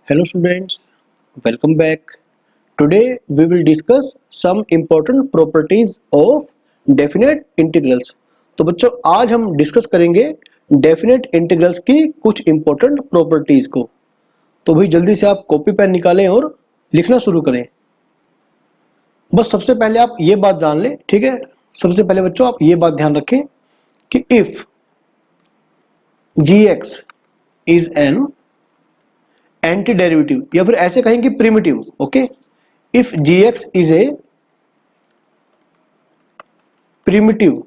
Hello students, welcome back. Today we will discuss some important properties of definite integrals. तो बच्चों आज हम discuss करेंगे डेफिनेट इंटीग्रल्स की कुछ इंपॉर्टेंट प्रॉपर्टीज को। तो भाई जल्दी से आप कॉपी पेन निकालें और लिखना शुरू करें। बस सबसे पहले आप ये बात जान लें, ठीक है। सबसे पहले बच्चों आप ये बात ध्यान रखें कि if gx is an anti derivative या फिर ऐसे कहेंगे primitive, okay. If gx is a primitive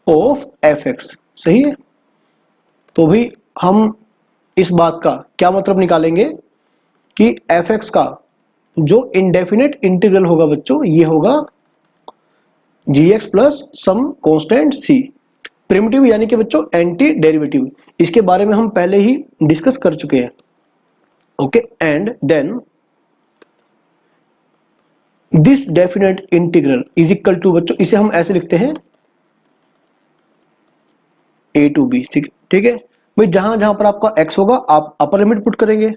of fx, सही है। तो भाई हम इस बात का क्या मतलब निकालेंगे कि fx का जो इंडेफिनेट इंटीग्रल होगा बच्चों, ये होगा gx plus some constant c। Primitive यानी कि बच्चों एंटी डेरिवेटिव, इसके बारे में हम पहले ही डिस्कस कर चुके हैं, okay. And then this definite integral is equal to, बच्चों इसे हम ऐसे लिखते हैं a टू b, ठीक है भाई। जहां जहां पर आपका x होगा आप अपर लिमिट पुट करेंगे,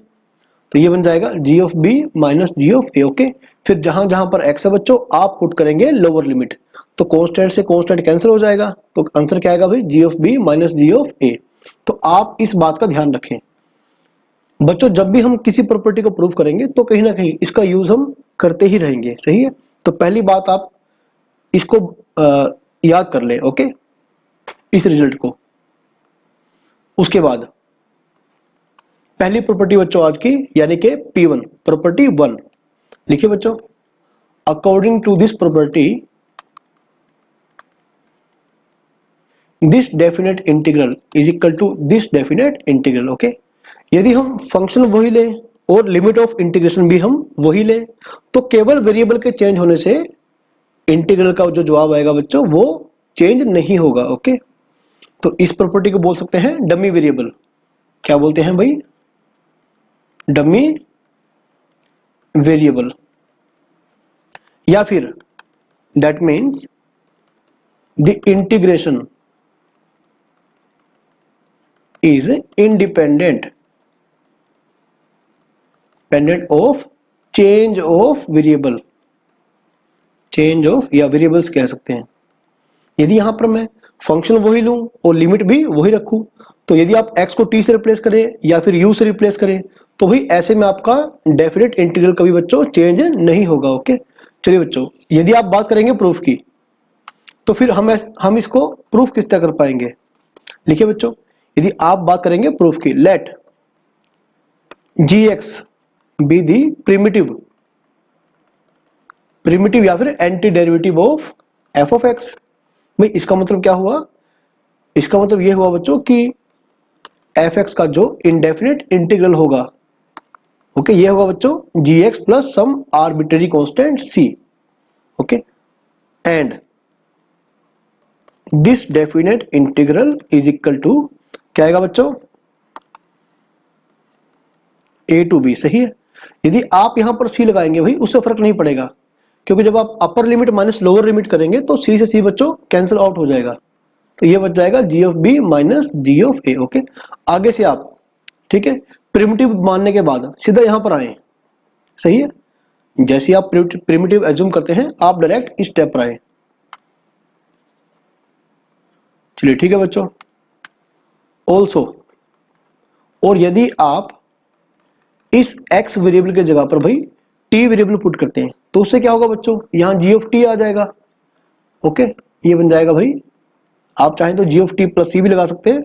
तो ये बन जाएगा g of b minus g of a, okay. फिर जहां जहां पर x है बच्चों आप पुट करेंगे लोअर लिमिट, तो कांस्टेंट से कांस्टेंट कैंसिल हो जाएगा, तो आंसर क्या आएगा भाई g of b minus g of a। तो आप इस बात का ध्यान रखें बच्चों, जब भी हम किसी प्रॉपर्टी को प्रूव करेंगे तो कहीं ना कहीं इसका यूज हम करते ही रहेंगे, सही है। तो पहली बात आप इसको याद कर ले, ओके, इस रिजल्ट को। उसके बाद पहली प्रॉपर्टी बच्चों आज की यानी कि P1, प्रॉपर्टी 1 लिखिए बच्चों। According to this property this definite integral is equal to this definite integral, okay. यदि हम फंक्शन वही ले और लिमिट ऑफ इंटीग्रेशन भी हम वही ले, तो केवल वेरिएबल के चेंज होने से इंटीग्रल का जो जवाब आएगा बच्चों वो चेंज नहीं होगा, ओके। तो इस प्रॉपर्टी को बोल सकते हैं डमी वेरिएबल। क्या बोलते हैं भाई? डमी वेरिएबल, या फिर that means the integration is independent of change of variable, change of या variables कह सकते हैं। यदि यहां पर मैं फंक्शन वही लूं और लिमिट भी वही रखूं, तो यदि आप x को t से रिप्लेस करें या फिर u से रिप्लेस करें, तो भाई ऐसे में आपका डेफिनेट इंटीग्रल कभी बच्चों चेंज नहीं होगा, ओके। चलिए बच्चों, यदि आप बात करेंगे प्रूफ की, तो फिर हम इसको प्रूफ किस तरह कर पाएंगे? लिखिए बच्चों, यदि आप बात करेंगे प्रूफ की, let gx be the primitive या फिर anti derivative of f of x। भाई इसका मतलब क्या हुआ? इसका मतलब यह हुआ बच्चों कि fx का जो इंडेफिनेट इंटीग्रल होगा, ओके, यह होगा बच्चों gx plus some arbitrary constant c, okay. And this definite integral is equal to क्या आएगा बच्चों? a टू b, सही है। यदि आप यहां पर c लगाएंगे भाई उससे फर्क नहीं पड़ेगा, क्योंकि जब आप upper limit minus lower limit करेंगे तो c से c बच्चों कैंसिल आउट हो जाएगा, तो ये बच जाएगा g of b minus g of a, okay. आगे से आप, ठीक है, प्रिमिटिव मानने के बाद सीधा यहां पर आए, सही है। जैसे आप प्रिमिटिव एज्यूम करते हैं आप डायरेक्ट इस स्टेप पर आए। चलिए ठीक है बच्चों। ऑल्सो, और यदि आप इस x वेरिएबल के जगह पर भाई t वेरिएबल पुट करते हैं, तो उससे क्या होगा बच्चों? यहां g ऑफ t आ जाएगा, ओके। ये बन जाएगा भाई, आप चाहें तो g of t plus c भी लगा सकते हैं,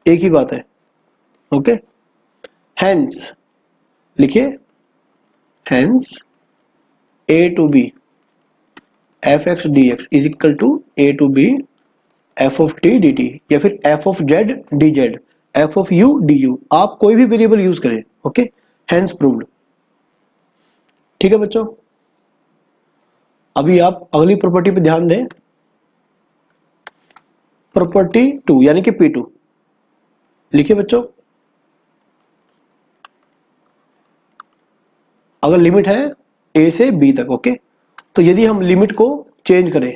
एक ही बात है, ओके। हेंस लिखिए, hence a to b fx dx is equal to a to b f of t dt, या फिर f of z dz, f of u du, आप कोई भी वेरिएबल यूज करें, ओके। हेंस प्रूव्ड, ठीक है बच्चों। अभी आप अगली प्रॉपर्टी पे ध्यान दें, प्रॉपर्टी 2 यानी कि P2 लिखिए बच्चों। अगर लिमिट है a से b तक, ओके, तो यदि हम लिमिट को चेंज करें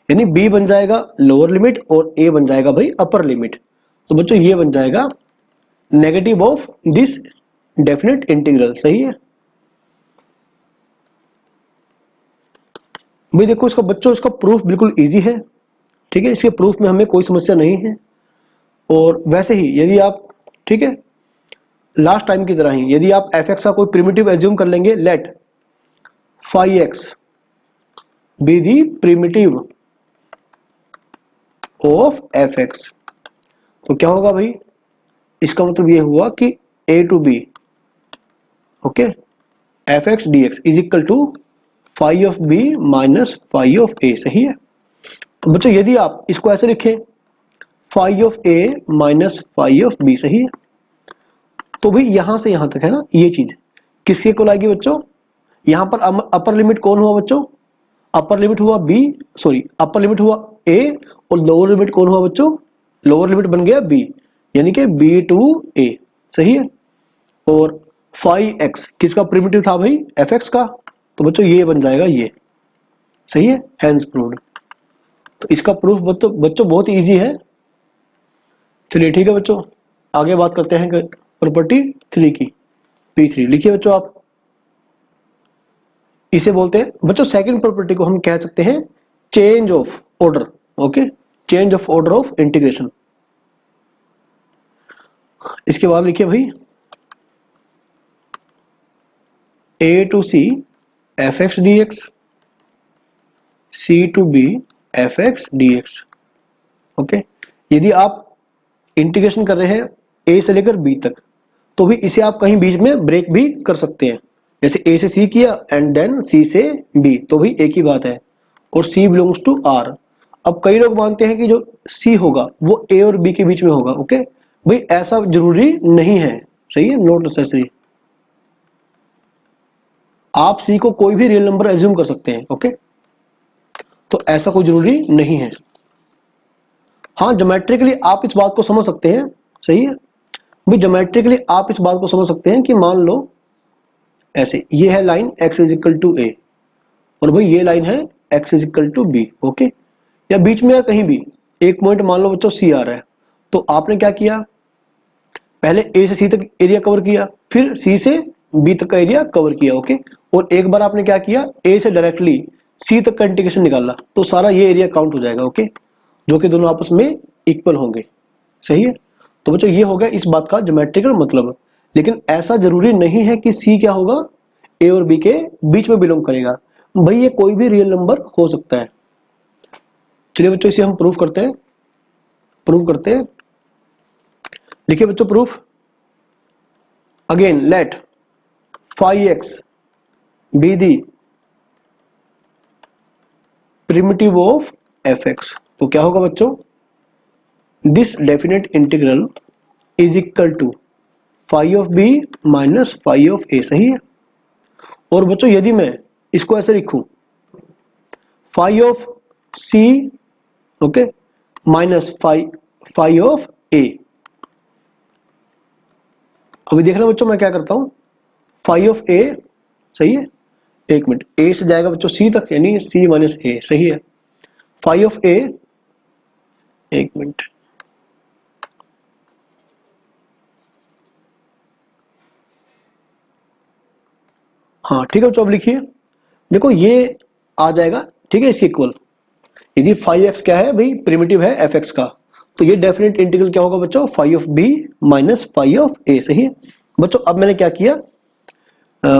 यानी b बन जाएगा लोअर लिमिट और a बन जाएगा भाई अपर लिमिट, तो बच्चों ये बन जाएगा negative of this definite integral. सही है भाई। देखो इसका बच्चों, इसका प्रूफ बिल्कुल इजी है, ठीक है, इसके प्रूफ में हमें कोई समस्या नहीं है। और वैसे ही यदि आप, ठीक है, लास्ट टाइम की तरह ही यदि आप एफ एक्स का कोई प्रिमिटिव एज्यूम कर लेंगे, let phi x be the primitive of f x, तो क्या होगा भाई, इसका मतलब ये हुआ कि a to b, okay, f x d x is equal to phi of b minus phi of a. सही है। तो बच्चों यदि आप इसको ऐसे लिखें, phi of a minus phi of b, सही है, तो भाई यहां से यहां तक है ना, ये चीज किसके को लाएगी बच्चों, यहां पर अपर लिमिट कौन हुआ बच्चों, अपर लिमिट हुआ बी, सॉरी अपर लिमिट हुआ ए, और लोअर लिमिट कौन हुआ बच्चों, लोअर लिमिट बन गया बी, यानी कि बी टू ए। सही है। और फाई एक्स किसका प्रिमिटिव था भाई, एफ एक्स का, तो बच्चों ये बन जाएगा ये। सही है, हैंस प्रूव्ड। तो इसका प्रूफ बच्चों बहुत इजी है। चलिए ठीक है बच्चों, आगे बात करते हैं प्रॉपर्टी 3 की। P3 लिखिए बच्चों आप, इसे बोलते हैं बच्चों सेकंड प्रॉपर्टी को हम कह सकते हैं change of order. Okay, change of order of integration. इसके बाद लिखिए भाई a to c f x d x, c to B f x d x. Okay, यदि आप इंटीग्रेशन कर रहे हैं a से लेकर b तक, तो भी इसे आप कहीं बीच में ब्रेक भी कर सकते हैं, जैसे a से c किया एंड देन c से b, तो भी एक ही बात है, और c बिलोंग्स टू r। अब कई लोग मानते हैं कि जो c होगा वो a और b के बीच में होगा। ओके भाई, ऐसा जरूरी नहीं है। सही है, नॉट नेसेसरी। आप c को कोई भी रियल नंबर एज्यूम कर सकते हैं। ओके, तो ऐसा कोई जरूरी नहीं है। हाँ, ज्योमेट्रिकली आप इस बात को समझ सकते हैं। सही है भाई, ज्योमेट्रिकली आप इस बात को समझ सकते हैं कि मान लो ऐसे ये है line x is equal to a, और भाई ये लाइन है x is equal to b. Okay, या बीच में या कहीं भी एक पॉइंट मान लो बच्चों c आ रहा है, तो आपने क्या किया, पहले a से c तक एरिया कवर किया, फिर c से b तक का एरिया कवर किया। ओके, और एक बार आपने क्या किया, a से डायरेक्टली c तक का इंटीग्रेशन निकाला, तो सारा ये एरिया काउंट हो जाएगा। ओके, जो कि दोनों आपस में इक्वल होंगे। सही है। तो बच्चों ये हो गया इस बात का ज्योमेट्रिकल मतलब। लेकिन ऐसा जरूरी नहीं है कि c क्या होगा, a और b के बीच में बिलोंग करेगा। भाई ये कोई भी रियल नंबर हो सकता है। चलिए बच्चों इसे हम प्रूफ करते हैं। लिखिए बच्चों proof, again let phi x be the primitive of f x. तो क्या होगा बच्चों, this definite integral is equal to phi of b minus phi of a. सही है। और बच्चों यदि मैं इसको ऐसे लिखूं, phi of c, okay, minus phi of a. अभी देखना बच्चों मैं क्या करता हूं, फाई ऑफ ए, सही है, एक मिनट, ए से जाएगा बच्चों सी तक, यानी सी माइनस ए। सही है, फाई ऑफ ए, एक मिनट, हाँ ठीक है बच्चों, अब लिखिए, देखो ये आ जाएगा, ठीक है, इसके इक्वल। यदि फाई एक्स क्या है भाई, प्रिमिटिव है एफ एक्स का, तो ये डेफिनेट इंटीग्रल क्या होगा बच्चों, phi of b minus phi of a. सही है बच्चों। अब मैंने क्या किया,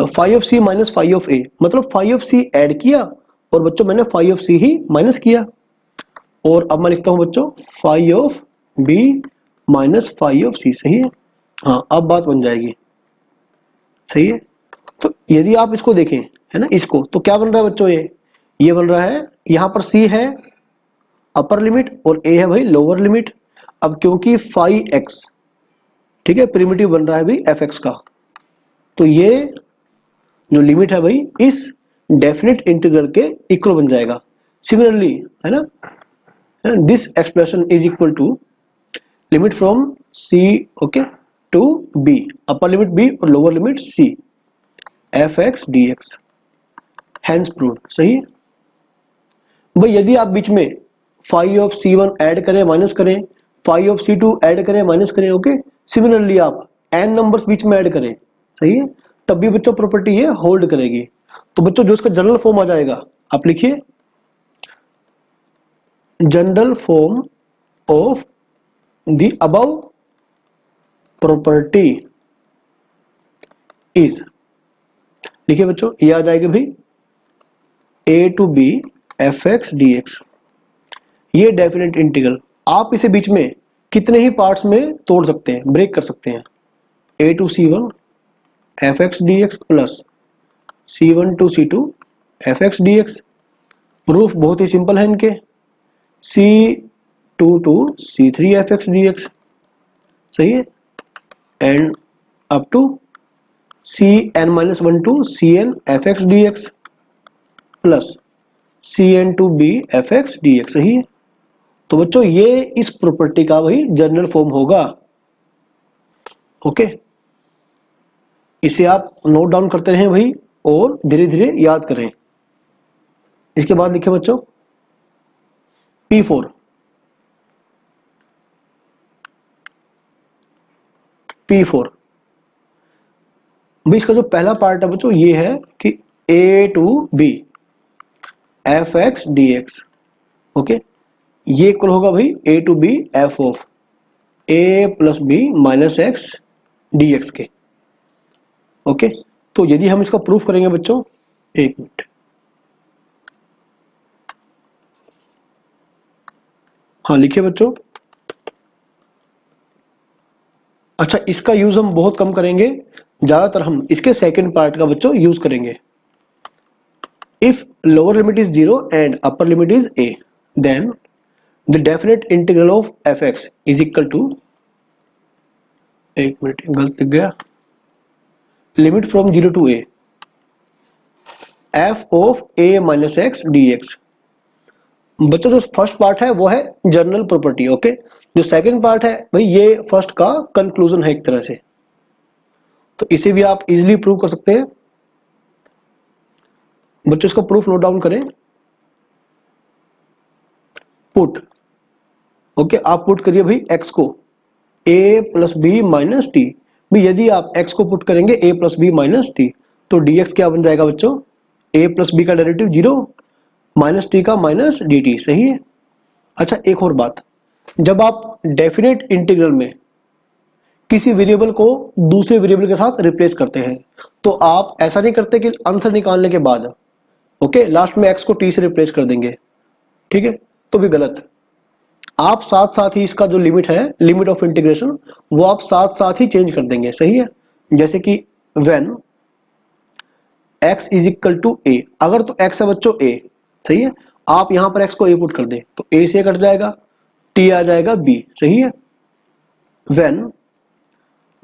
phi of c minus phi of a, मतलब फाई ऑफ सी ऐड किया, और बच्चों मैंने फाई ऑफ सी ही माइनस किया। और अब मैं लिखता हूं बच्चों phi of b minus phi of c. सही है, हाँ अब बात बन जाएगी। सही है। तो यदि आप इसको देखें, है ना, इसको, तो क्या बन रहा है बच्चों, ये बन रहा है, यहां पर c है अपर लिमिट और a है भाई लोअर लिमिट। अब क्योंकि फाई एक्स, ठीक है, प्रिमिटिव बन रहा है भाई एफ एक्स का, तो ये जो लिमिट है भाई इस डेफिनेट इंटीग्रल के इक्वल बन जाएगा। सिमिलरली, है ना, this expression is equal to limit from c, okay, to b, upper limit b और lower limit c, f x d x, hence proved. सही है भाई। यदि आप बीच में फाई ऑफ c1 ऐड करें माइनस करें, फाई ऑफ c2 ऐड करें माइनस करें, ओके, सिमिलरली आप n नंबर्स बीच में ऐड करें, सही है, तब भी बच्चों प्रॉपर्टी ये होल्ड करेगी। तो बच्चों जो इसका जनरल फॉर्म आ जाएगा, आप लिखिए general form of the above property is, लिखिए बच्चों, ये आ जाएगा भाई a to b fx dx। ये डेफिनेट इंटीग्रल आप इसे बीच में कितने ही पार्ट्स में तोड़ सकते हैं, ब्रेक कर सकते हैं। a to c1 fx dx plus c1 to c2 fx dx। Proof बहुत ही सिंपल है इनके, c2 to c3 fx dx, सही है, and up to cn-1 to cn fx dx plus cn to b fx dx, सही है। तो बच्चों ये इस प्रॉपर्टी का वही जनरल फॉर्म होगा। ओके, इसे आप नोट डाउन करते रहें भाई और धीरे धीरे याद करें। इसके बाद लिखे बच्चों P4, P4 भाई इसका जो पहला पार्ट है बच्चों ये है कि a to b fx dx। Okay, ये इक्वल होगा भाई a to b f of a plus b minus x dx के। ओके, तो यदि हम इसका प्रूफ करेंगे बच्चों, एक मिनट, हाँ लिखिए बच्चों। अच्छा, इसका यूज हम बहुत कम करेंगे, ज्यादातर हम इसके सेकंड पार्ट का बच्चों यूज करेंगे। If lower limit is 0 and upper limit is a, then the definite integral of fx is equal to, एक मिनट गलत लिख गया, limit from 0 to a f of a minus x dx। बच्चों जो first part है वो है general property. Okay, जो सेकंड पार्ट है भाई ये फर्स्ट का कंक्लूजन है एक तरह से, तो इसे भी आप इजीली प्रूव कर सकते हैं। बच्चों इसका प्रूफ नोट डाउन करें, पुट। ओके, आप पुट करिए भाई x को a plus b minus t. भाई यदि आप x को पुट करेंगे a plus b minus t तो dx क्या बन जाएगा बच्चों, a प्लस बी का डेरिवेटिव 0 माइनस टी का माइनस dt, सही है। अच्छा, एक और बात, जब आप डेफिनेट इंटीग्रल में किसी वेरिएबल को दूसरे वेरिएबल के साथ रिप्लेस करते हैं तो आप ऐसा नहीं करते कि आंसर निकालने के बाद ओके लास्ट में x को t से रिप्लेस कर देंगे, ठीक है, तो भी गलत। आप साथ साथ ही इसका जो लिमिट है, लिमिट ऑफ इंटीग्रेशन, वो आप साथ साथ ही चेंज कर देंगे, सही है। जैसे कि when x is equal to a, अगर तो x है बच्चों a, सही है, आप यहां पर x को a पुट कर दें तो a से कट जाएगा, t आ जाएगा b, सही है। व्हेन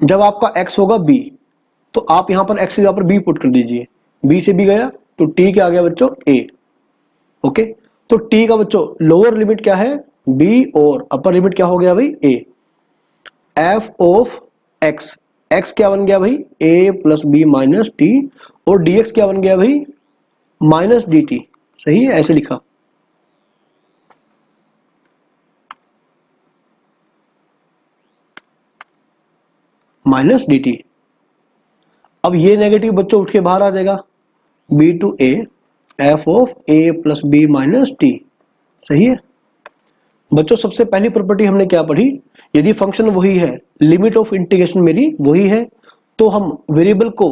जब आपका x होगा b तो आप यहां पर x की जगह पर b पुट कर दीजिए, b से b गया तो t क्या आ गया बच्चों a। ओके, तो t का बच्चों लोअर लिमिट क्या है b और अपर लिमिट क्या हो गया भाई a। f of x, x क्या बन गया भाई a plus b minus t, और dx क्या बन गया भाई माइनस dt, सही है, ऐसे लिखा। Minus dt। अब ये नेगेटिव बच्चों उठ के बाहर आ जाएगा, b to a f of a plus b minus t, सही है। बच्चों सबसे पहली प्रॉपर्टी हमने क्या पढ़ी, यदि फंक्शन वही है, लिमिट ऑफ इंटीग्रेशन मेरी वही है, तो हम वेरिएबल को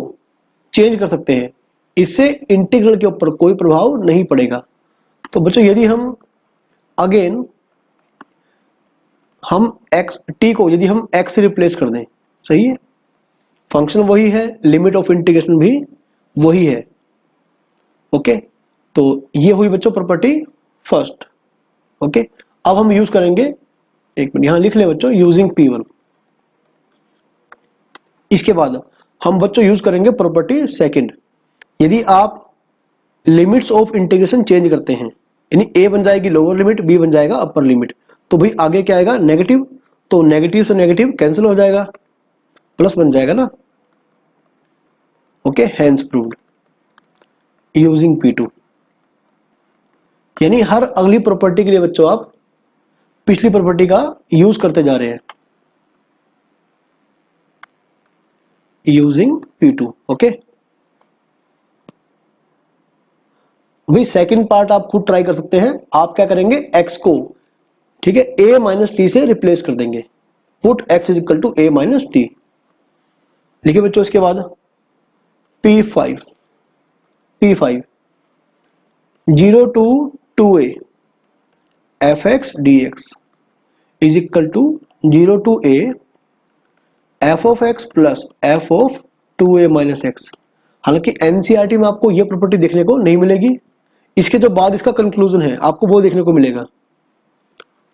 चेंज कर सकते हैं, इससे इंटीग्रल के ऊपर कोई प्रभाव नहीं पड़ेगा। तो बच्चों यदि हम अगेन हम x t को यदि हम x से रिप्लेस कर दें, सही है, फंक्शन वही है, लिमिट ऑफ इंटीग्रेशन भी वही है। ओके, तो ये हुई बच्चों प्रॉपर्टी फर्स्ट। ओके, अब हम यूज करेंगे, एक मिनट यहां लिख ले बच्चों, यूजिंग P1। इसके बाद हम बच्चों यूज करेंगे प्रॉपर्टी सेकंड। यदि आप लिमिट्स ऑफ इंटीग्रेशन चेंज करते हैं, यानी a बन जाएगी लोअर लिमिट, b बन जाएगा अपर लिमिट, तो भाई आगे क्या आएगा नेगेटिव, तो नेगेटिव से नेगेटिव कैंसिल हो जाएगा, प्लस बन जाएगा ना। Okay, hence proved using P2। यानी हर अगली प्रॉपर्टी के लिए बच्चों आप पिछली प्रॉपर्टी का यूज करते जा रहे हैं। Using P2। ओके, भाई सेकंड पार्ट आप खुद ट्राई कर सकते हैं। आप क्या करेंगे, x को, ठीक है, a माइनस टी से रिप्लेस कर देंगे। Put x is equal to a minus t. लिखिए बच्चों, इसके बाद P5 0 to 2a fx dx is equal to 0 to a f of x plus f of 2a minus x. हालांकि NCERT में आपको यह प्रॉपर्टी देखने को नहीं मिलेगी। इसके जो बाद इसका कंक्लूजन है आपको वो देखने को मिलेगा।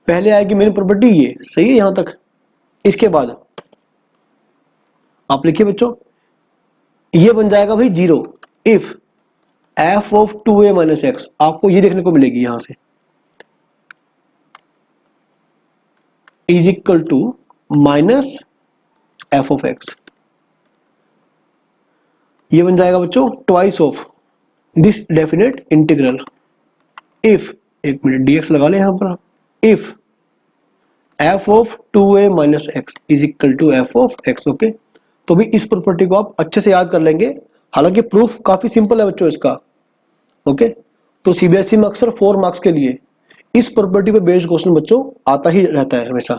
पहले आएगी मेन प्रॉपर्टी, ये सही है यहां तक। इसके बाद आप लिखिए बच्चों, ये बन जाएगा भाई 0 if f of 2a minus x. आपको ये देखने को मिलेगी यहां से, is equal to minus f of x। ये बन जाएगा बच्चों twice of this definite integral if, एक मिनट dx लगा ले यहां पर, if f of 2a minus x is equal to f of x। Okay, तो भी इस प्रॉपर्टी को आप अच्छे से याद कर लेंगे। हालांकि प्रूफ काफी सिंपल है बच्चों इसका। ओके, तो सीबीएसई में अक्सर 4 मार्क्स के लिए इस प्रॉपर्टी पे बेस्ड क्वेश्चन बच्चों आता ही रहता है, हमेशा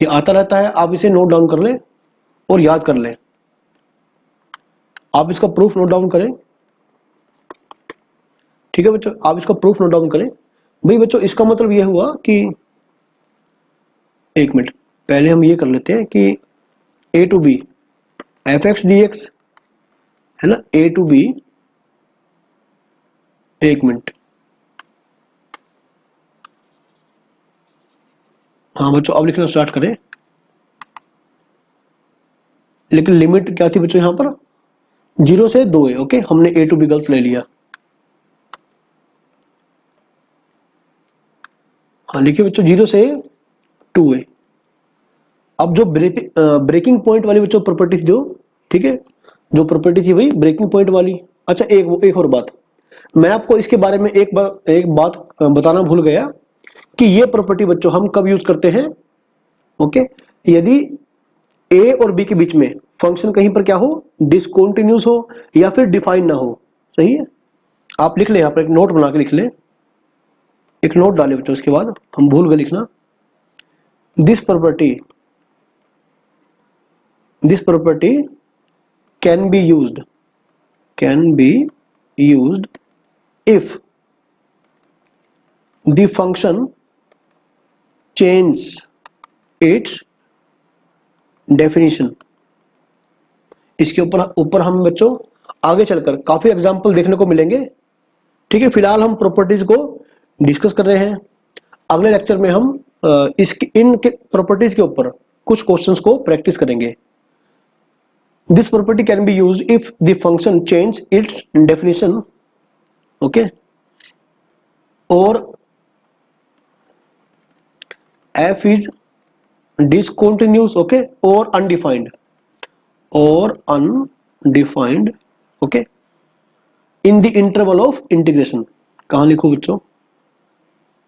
ये आता रहता है। आप इसे नोट डाउन कर लें और याद कर लें। आप इसका प्रूफ नोट डाउन करें, ठीक है बच्चों, आप इसका प्रूफ नोट डाउन करें। भाई बच्चों, इसका मतलब यह हुआ कि, एक मिनट पहले हम ये कर लेते हैं कि a to B f x d x है ना, a टू बी, एक मिनट, हाँ बच्चों अब लिखना स्टार्ट करें। लेकिन लिमिट क्या थी बच्चों यहां पर, 0 से 2a। ओके, हमने a टू बी गलत ले लिया। हाँ लिखिए बच्चों 0 से 2a। अब जो ब्रेकिंग पॉइंट वाली बच्चों प्रॉपर्टी थी, जो ठीक है, जो प्रॉपर्टी थी भाई ब्रेकिंग पॉइंट वाली। अच्छा, एक और बात मैं आपको इसके बारे में एक बात बताना भूल गया कि ये प्रॉपर्टी बच्चों हम कब यूज करते हैं। ओके, यदि a और b के बीच में फंक्शन कहीं पर क्या हो, डिसकंटिन्यूअस हो या फिर डिफाइन ना हो। सही है, आप लिख ले, यहाँ पर एक नोट बना के लिख ले, एक नोट डाले बच्चों। उसके बाद हम भूल गए लिखना, this property can be used if the function change its definition। इसके ऊपर हम बच्चों आगे चलकर काफी एग्जाम्पल देखने को मिलेंगे। ठीक है, फिलहाल हम प्रॉपर्टीज को डिस्कस कर रहे हैं। अगले लेक्चर में हम इन प्रॉपर्टीज के ऊपर कुछ क्वेश्चंस को प्रैक्टिस करेंगे। This property can be used if the function change it's definition. Okay, और f is discontinuous, okay, or undefined okay, in the interval of integration। कहां लिखो बच्चों,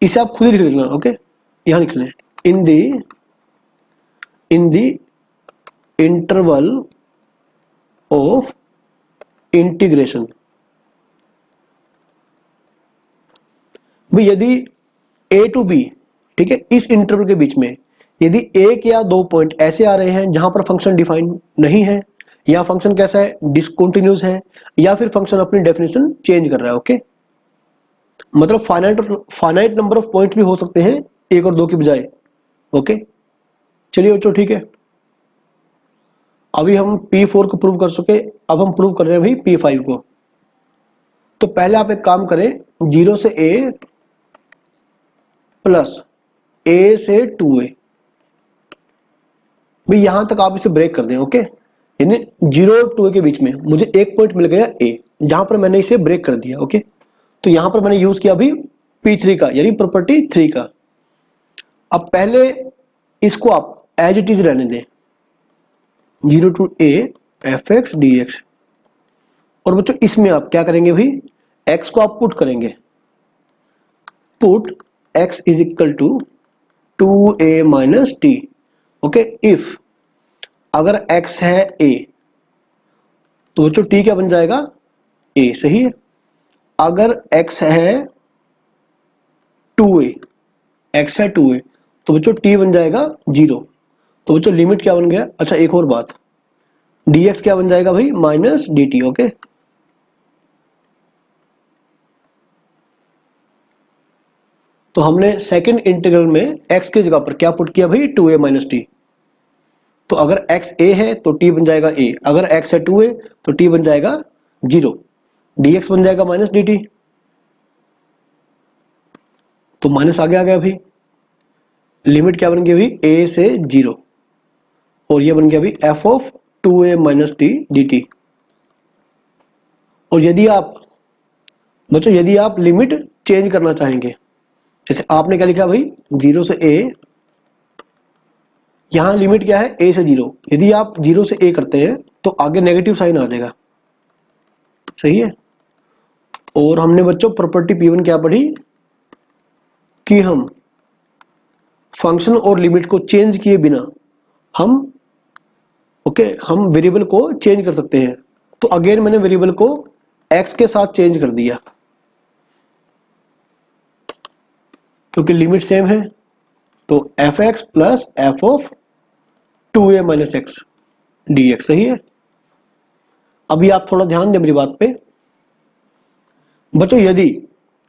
इसे आप खुद ही लिख लेना। ओके, यहां लिख लें, in the interval of integration। भाई यदि a टू b, ठीक है, इस इंटरवल के बीच में यदि एक या दो पॉइंट ऐसे आ रहे हैं जहां पर फंक्शन डिफाइन नहीं है, या फंक्शन कैसा है, डिसकंटिन्यूअस है, या फिर फंक्शन अपनी डेफिनेशन चेंज कर रहा है। ओके, मतलब फाइनाइट नंबर ऑफ पॉइंट्स भी हो सकते हैं, एक और दो की बजाय। ओके, चलिए बच्चों ठीक है, अभी हम P4 को प्रूव कर चुके, अब हम प्रूव कर रहे हैं भाई P5 को। तो पहले आप एक काम करें, 0 से a प्लस a से 2a, भाई यहां तक आप इसे ब्रेक कर दें। ओके, यानी 0 और 2a के बीच में मुझे एक पॉइंट मिल गया a, जहां पर मैंने इसे ब्रेक कर दिया। ओके, तो यहां पर मैंने यूज किया अभी P3 का, यानी प्रॉपर्टी 3 का। अब पहले इसको आप एज इट इज रहने दें, 0 टू a fx dx। और बच्चों इसमें आप क्या करेंगे भाई, x को आप पुट करेंगे, put x is equal to 2a minus t. Okay, if अगर x है a तो बच्चों t क्या बन जाएगा a, सही है। अगर x है 2a, x है 2a तो बच्चों t बन जाएगा 0। तो बच्चों लिमिट क्या बन गया, अच्छा एक और बात, dx क्या बन जाएगा भाई माइनस dt। ओके, तो हमने सेकंड इंटीग्रल में x की जगह पर क्या पुट किया भाई 2a माइनस टी। तो अगर x a है तो t बन जाएगा a, अगर x है 2a तो t बन जाएगा 0, dx बन जाएगा माइनस dt। तो माइनस आगे आ गया भाई, लिमिट क्या बन गई भाई a से 0 और ये बन गया भाई f of 2a minus T dt। और यदि आप बच्चों यदि आप लिमिट चेंज करना चाहेंगे, जैसे आपने क्या लिखा भाई 0 से a, यहां लिमिट क्या है a से 0, यदि आप 0 से a करते हैं तो आगे नेगेटिव साइन आ जाएगा, सही है। और हमने बच्चों प्रॉपर्टी P1 क्या पढ़ी कि हम फंक्शन और लिमिट को चेंज किए बिना हम हम वेरिएबल को चेंज कर सकते हैं। तो अगेन मैंने वेरिएबल को x के साथ चेंज कर दिया क्योंकि लिमिट सेम है। तो fx plus f of 2a minus x dx, सही है। अभी आप थोड़ा ध्यान दें मेरी बात पे बच्चों, यदि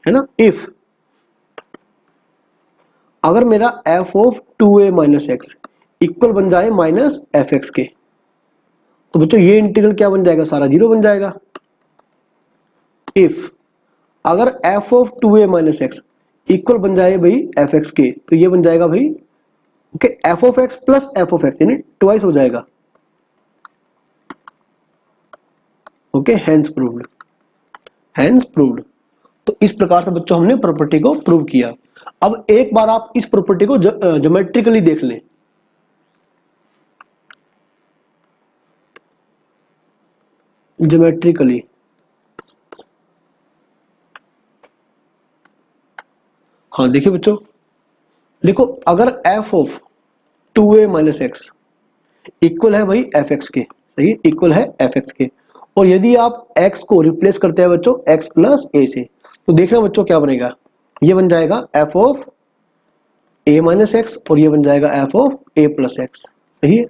है ना इफ अगर मेरा f of 2a minus x equal बन जाए माइनस fx के, तो बच्चों ये इंटीग्रल क्या बन जाएगा, सारा 0 बन जाएगा। इफ अगर f of 2a minus x equal बन जाए भाई fx के, तो ये बन जाएगा भाई f of x plus f of x, यानी ट्वाइस हो जाएगा। Okay, hence proved, hence proved. तो इस प्रकार से बच्चों हमने प्रॉपर्टी को प्रूव किया। अब एक बार आप इस प्रॉपर्टी को ज्योमेट्रिकली देख लें। ज्योमेट्रिकली हाँ देखिए बच्चों, देखो अगर f of 2a minus x equal है भाई fx के, सही, इक्वल है fx के, और यदि आप x को रिप्लेस करते हैं बच्चों x प्लस a से, तो देखना बच्चों क्या बनेगा, ये बन जाएगा f of a minus x और ये बन जाएगा f of a plus x, सही है।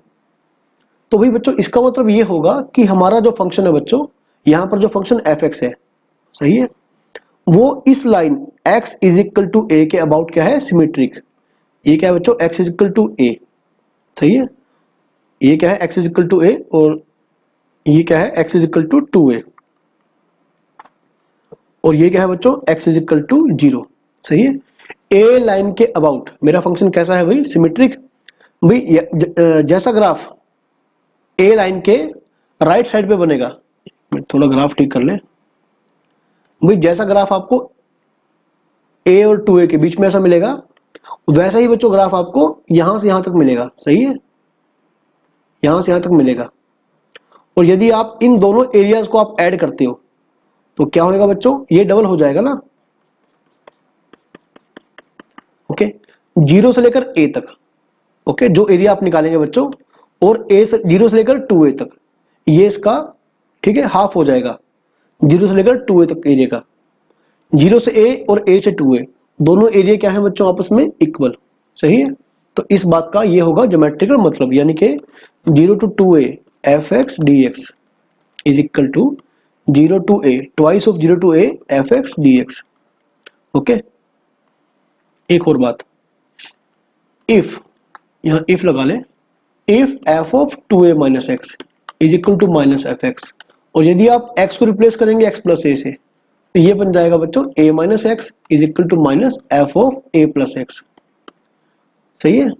तो भाई बच्चों इसका मतलब ये होगा कि हमारा जो फंक्शन है बच्चों, यहां पर जो फंक्शन fx है, सही है, वो इस line x is equal to a के अबाउट क्या है, सिमेट्रिक। ये क्या है बच्चों, x is equal to a, सही है। ये क्या है x is equal to a और ये क्या है x is equal to 2a, और ये क्या है बच्चों x इज इक्वल टू 0, सही है। a लाइन के अबाउट मेरा फंक्शन कैसा है भाई, सिमेट्रिक। भाई जैसा ग्राफ a लाइन के राइट साइड पे बनेगा, थोड़ा ग्राफ ठीक कर ले भाई, जैसा ग्राफ आपको a और 2a के बीच में ऐसा मिलेगा, वैसा ही बच्चों ग्राफ आपको यहां से यहां तक मिलेगा, सही है, यहां से यहां तक मिलेगा। और यदि आप इन दोनों एरियाज को आप ऐड करते हो तो क्या होगा बच्चों, ये डबल हो जाएगा ना। ओके, 0 से लेकर a तक, ओके, जो एरिया आप निकालेंगे बच्चों, और a से 0 से लेकर 2a तक, ये इसका ठीक है हाफ हो जाएगा, 0 से लेकर 2a तक एरिया का। 0 से a और a से 2a दोनों एरिया क्या है बच्चों आपस में इक्वल, सही है। तो इस बात का ये होगा ज्योमेट्रिकल मतलब, यानी कि 0 to 2a fx dx is equal to 0 to a twice of 0 to a fx dx। Okay, एक और बात, इफ यहां इफ लगा ले, if f of 2a minus x is equal to minus fx, और यदि आप x को रिप्लेस करेंगे x प्लस a से, तो ये बन जाएगा बच्चों a minus x is equal to minus f of a plus x, सही है।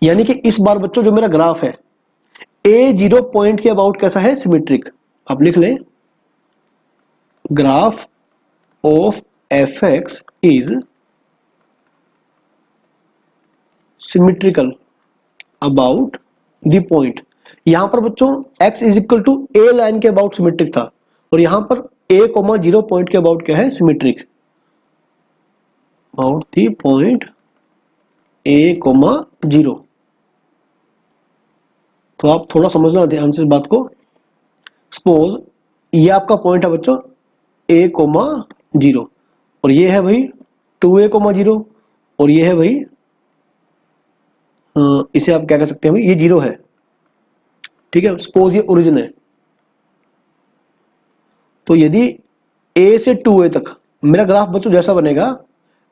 यानी कि इस बार बच्चों जो मेरा ग्राफ है a0 पॉइंट के अबाउट कैसा है, सिमेट्रिक। आप लिख लें graph of fx is symmetrical about the point. यहां पर बच्चों x is equal to a line के अबाउट सिमेट्रिक था, और यहां पर a,0 पॉइंट के अबाउट क्या है, symmetric, about the point a,0। तो आप थोड़ा समझना ध्यान से इस बात को। सपोज ये आपका पॉइंट है बच्चों a,0 और ये है भाई 2a,0 और ये है भाई इसे आप क्या कह सकते हैं भाई, ये 0 है, ठीक है। सपोज ये ओरिजिन है, तो यदि a से 2a तक मेरा ग्राफ बच्चों जैसा बनेगा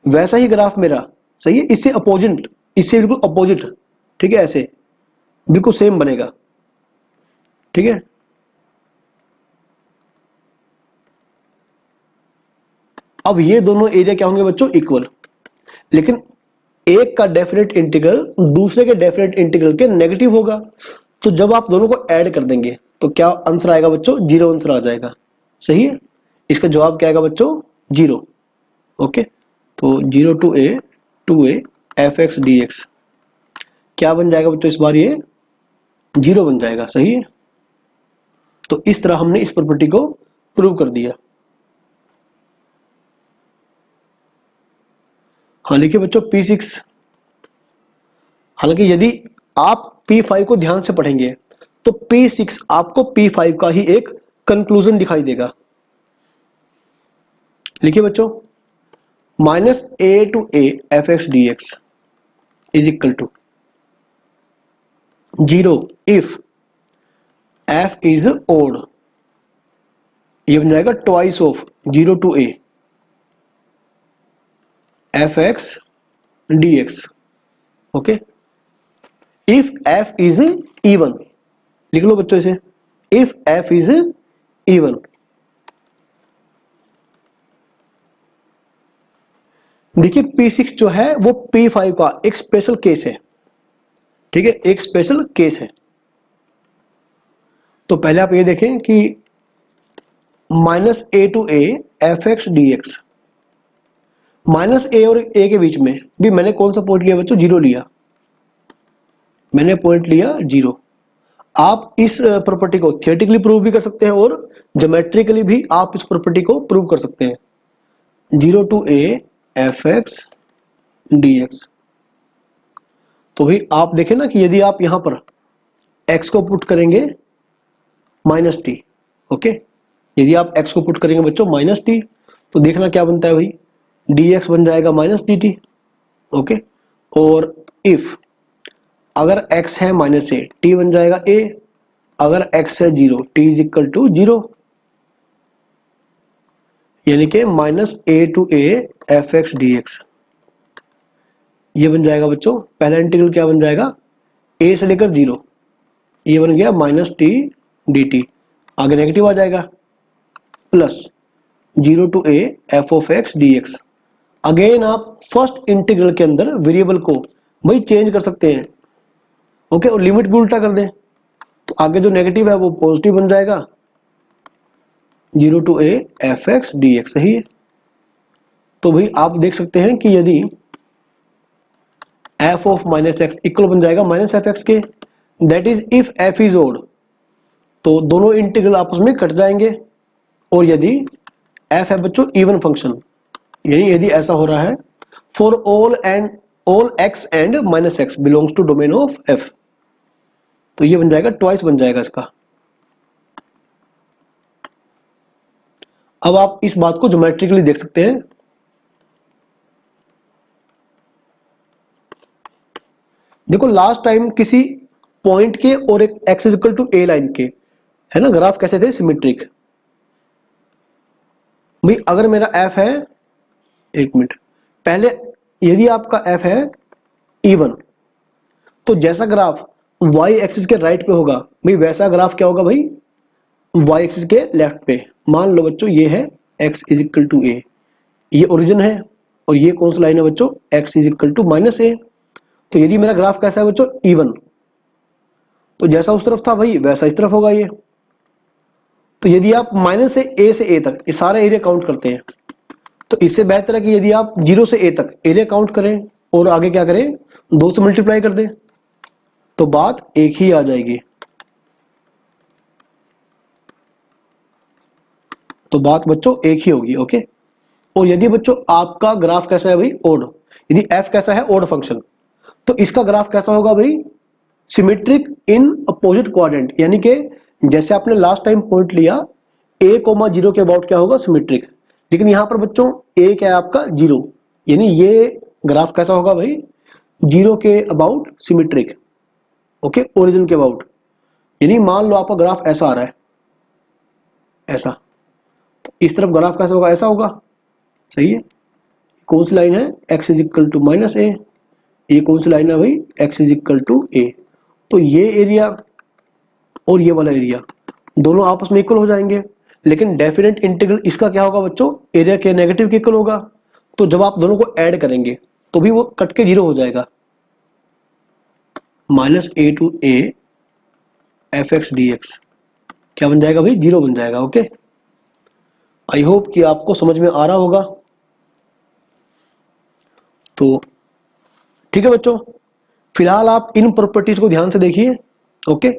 वैसा ही ग्राफ मेरा, सही है, इससे अपोजिट, इससे बिल्कुल अपोजिट, ठीक है, ऐसे बिल्कुल सेम बनेगा, ठीक है। अब ये दोनों एरिया क्या होंगे बच्चों, इक्वल, लेकिन एक का डेफिनेट इंटीग्रल दूसरे के डेफिनेट इंटीग्रल के नेगेटिव होगा। तो जब आप दोनों को ऐड कर देंगे तो क्या आंसर आएगा बच्चों, 0 आंसर आ जाएगा, सही है। इसका जवाब क्या आएगा बच्चों, 0। ओके, तो 0 to a 2a fx dx क्या बन जाएगा बच्चों, इस बार ये 0 बन जाएगा, सही है। तो इस तरह हमने इस प्रॉपर्टी को प्रूव कर दिया। हाँ लिखिए बच्चों P6। हालांकि यदि आप P5 को ध्यान से पढ़ेंगे तो P6 आपको P5 का ही एक कंक्लूजन दिखाई देगा। लिखिए बच्चों, -a to a fx dx is equal to 0 if f is odd। ये बन जाएगा twice of 0 to a fx dx। Okay, if f is even, लिख लो बच्चों इसे, if f is even। देखिए P6 जो है वो P5 का एक स्पेशल केस है, ठीक है, एक स्पेशल केस है। तो पहले आप ये देखें कि -a to a fx dx, -a और a के बीच में भी मैंने कौन सा पॉइंट लिया बच्चों, 0 लिया, मैंने पॉइंट लिया 0। आप इस प्रॉपर्टी को थियोरेटिकली प्रूव भी कर सकते हैं और ज्योमेट्रिकली भी आप इस प्रॉपर्टी को प्रूव कर सकते हैं। 0 to a fx dx, तो भाई आप देखें ना कि यदि आप यहां पर x को पुट करेंगे -t, ओके, यदि आप x को पुट करेंगे बच्चों -t, तो देखना क्या बनता है भाई, dx बन जाएगा -dt, ओके। और इफ अगर x है -a, t बन जाएगा a, अगर x है 0, t इज इक्वल टू 0, यानी कि -a to a fx dx ये बन जाएगा बच्चों, पहला इंटीग्रल क्या बन जाएगा, a से लेकर 0, ये बन गया -t dt, आगे नेगेटिव आ जाएगा, plus 0 to a f of x dx। Again आप फर्स्ट इंटीग्रल के अंदर वेरिएबल को भाई चेंज कर सकते हैं, ओके, और लिमिट भी उल्टा कर दें तो आगे जो नेगेटिव है वो पॉजिटिव बन जाएगा, 0 to a fx dx, सही है। तो भाई आप देख सकते हैं कि यदि f of -x इक्वल बन जाएगा -fx के, that is if f is odd, तो दोनों इंटीग्रल आपस में कट जाएंगे। और यदि f है बच्चों इवन फंक्शन, यानी यदि ऐसा हो रहा है for all x and -x belongs to domain of f, तो ये बन जाएगा ट्वाइस बन जाएगा इसका। अब आप इस बात को ज्योमेट्रिकली देख सकते हैं। देखो लास्ट टाइम किसी पॉइंट के और एक x equal to a line के, है ना, ग्राफ कैसे थे, सिमेट्रिक। भाई अगर मेरा f है, एक मिनट पहले, यदि आपका f है इवन, तो जैसा ग्राफ y एक्सिस के राइट पे होगा भाई वैसा ग्राफ क्या होगा भाई, y एक्सिस के लेफ्ट पे। मान लो बच्चों ये है x is equal to a, ये ओरिजिन है, और ये कौन सा लाइन है बच्चों, x is equal to -a। तो यदि मेरा ग्राफ कैसा है बच्चों, इवन, तो जैसा उस तरफ था भाई वैसा इस तरफ होगा ये। तो यदि आप माइनस से a से a तक ये सारा एरिया काउंट करते हैं, तो इससे बेहतर है कि यदि आप 0 से a तक एरिया काउंट करें और आगे क्या करें, 2 से मल्टीप्लाई कर दें, तो बात एक ही आ जाएगी। तो बात बच्चों एक ही होगी, ओके। और यदि बच्चों आपका ग्राफ कैसा है भाई, ओड, यदि f कैसा है ओड फंक्शन, तो इसका ग्राफ कैसा होगा भाई, सिमेट्रिक इन अपोजिट क्वाड्रेंट, यानी कि जैसे आपने लास्ट टाइम पॉइंट लिया a,0 के अबाउट क्या होगा, सिमेट्रिक। लेकिन यहां पर बच्चों a क्या है आपका 0, यानी ये ग्राफ कैसा होगा भाई, 0 के अबाउट सिमेट्रिक, ओके, ओरिजिन के अबाउट। यानी मान लो आपका ग्राफ ऐसा आ रहा है, ऐसा, तो इस तरफ ग्राफ कैसा होगा, ऐसा होगा, सही है। कौन सी लाइन है, x is equal to minus a, ये कौन सी लाइन है भाई, x is equal to a. तो ये एरिया और ये वाला एरिया दोनों आपस में इक्वल हो जाएंगे, लेकिन डेफिनेट इंटीग्रल इसका क्या होगा बच्चों, एरिया के नेगेटिव के इक्वल होगा। तो जब आप दोनों को ऐड करेंगे तो भी वो कट के 0 हो जाएगा, minus a to a f x d x क्या बन जाएगा भाई, 0 बन जाएगा। ओके, आई होप कि आपको समझ में आ रहा होगा। तो ठीक है बच्चों, फिलहाल आप इन प्रॉपर्टीज को ध्यान से देखिए। ओके,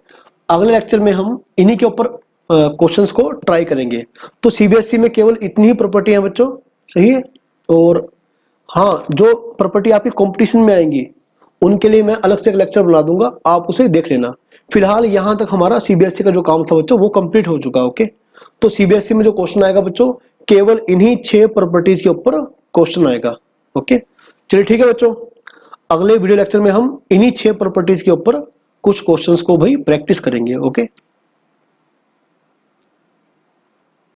अगले लेक्चर में हम इन्हीं के ऊपर क्वेश्चंस को ट्राई करेंगे। तो सीबीएसई में केवल इतनी ही प्रॉपर्टी है बच्चों, सही है। और हाँ, जो प्रॉपर्टी आपकी कंपटीशन में आएंगी उनके लिए मैं अलग से एक लेक्चर बना दूंगा, आप उसे देख लेना। फिलहाल यहां तक हमारा सीबीएसई का जो काम था बच्चों वो कंप्लीट हो चुका। ओके, तो सीबीएसई में जो क्वेश्चन आएगा बच्चों, केवल इन्हीं 6 प्रॉपर्टीज के ऊपर क्वेश्चन आएगा। ओके, चलिए ठीक है बच्चों, अगले वीडियो लेक्चर में हम इन्हीं 6 प्रॉपर्टीज के ऊपर कुछ क्वेश्चंस को भाई प्रैक्टिस करेंगे। ओके।